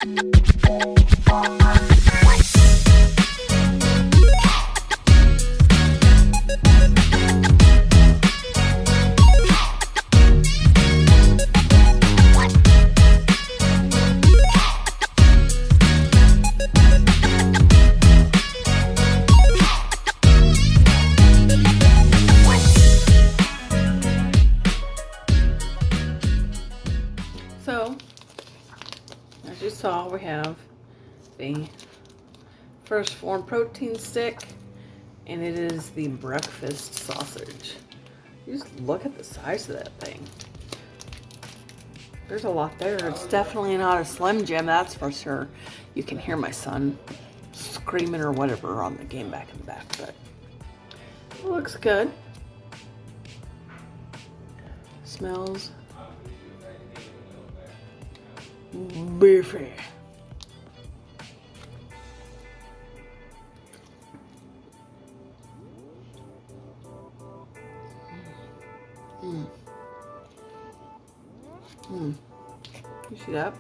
So, as you saw, we have the first Phorm protein stick, and it is the breakfast sausage. You just look at the size of that thing. There's a lot there. It's definitely not a Slim Jim, that's for sure. You can hear my son screaming or whatever on the game back in the back, but it looks good. Smells beefy. You see that?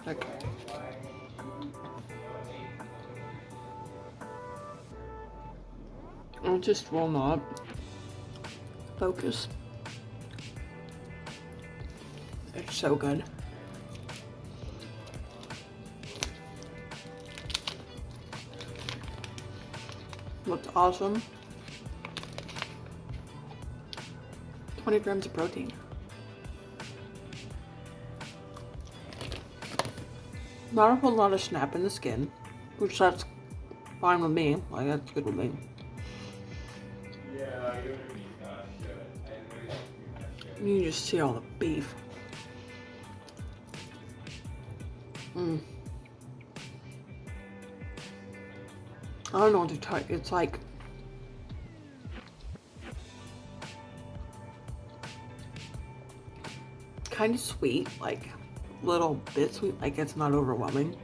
Okay. I just will not focus. It's so good. Looks awesome. 20 grams of protein. Not a whole lot of snap in the skin, which that's fine with me. Like, that's good with me. You can just see all the beef. I don't know what to tell you. It's like kind of sweet, like a little bit sweet, like it's not overwhelming.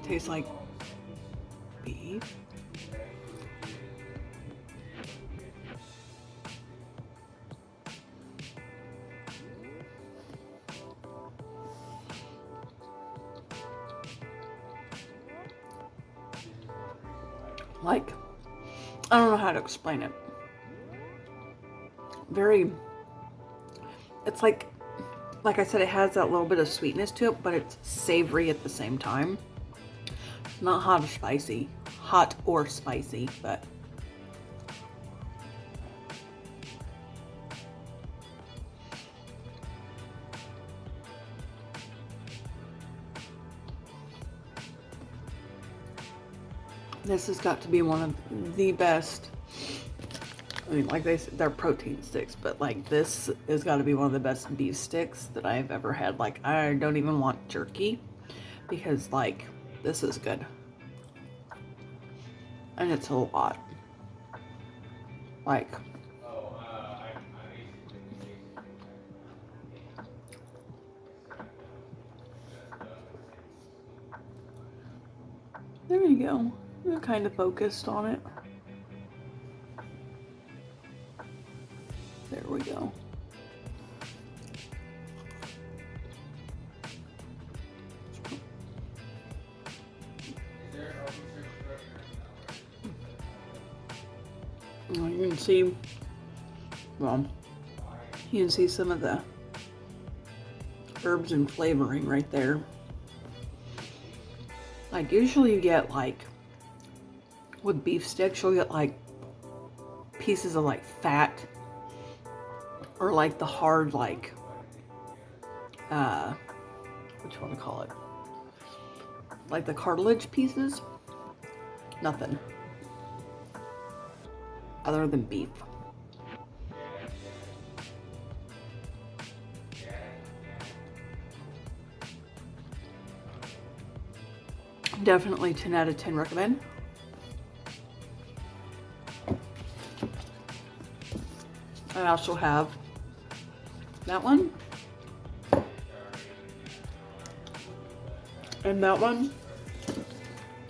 Tastes like beef. Like, I don't know how to explain it. Very, it's like I said, it has that little bit of sweetness to it, but it's savory at the same time. Not hot or spicy, but this has got to be one of the best. I mean, like they said, they're protein sticks, but like this has got to be one of the best beef sticks that I've ever had. Like, I don't even want jerky because like this is good. And it's a lot. Like, there you go. We're kind of focused on it. There we go. Well, you can see, well, you can see some of the herbs and flavoring right there. Like, usually you get like, with beef sticks, you'll get like pieces of like fat or like the hard, like, what you want to call it? Like the cartilage pieces. Nothing. Other than beef. Definitely 10 out of 10 recommend. I also have that one. And that one.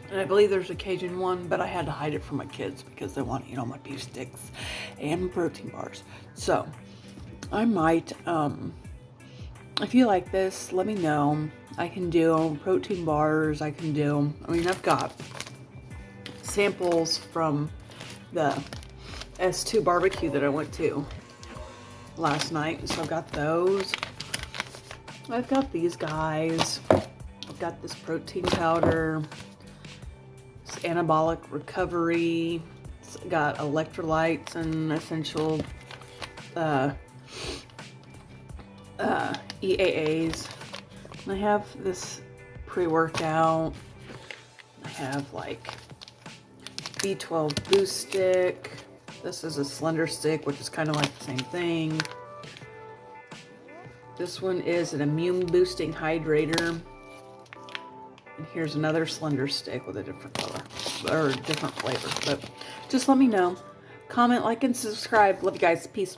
And I believe there's a Cajun one, but I had to hide it from my kids because they want, you know, my beef sticks and protein bars. So I might, if you like this, let me know. I can do protein bars. I mean, I've got samples from the S2 barbecue that I went to last night. So I've got those. I've got these guys. I've got this protein powder. It's anabolic recovery. It's got electrolytes and essential EAAs. And I have this pre-workout. I have like B12 boost stick. This is a slender stick, which is kind of like the same thing. This one is an immune boosting hydrator. And here's another slender stick with a different color or different flavor. But just let me know. Comment, like, and subscribe. Love you guys. Peace.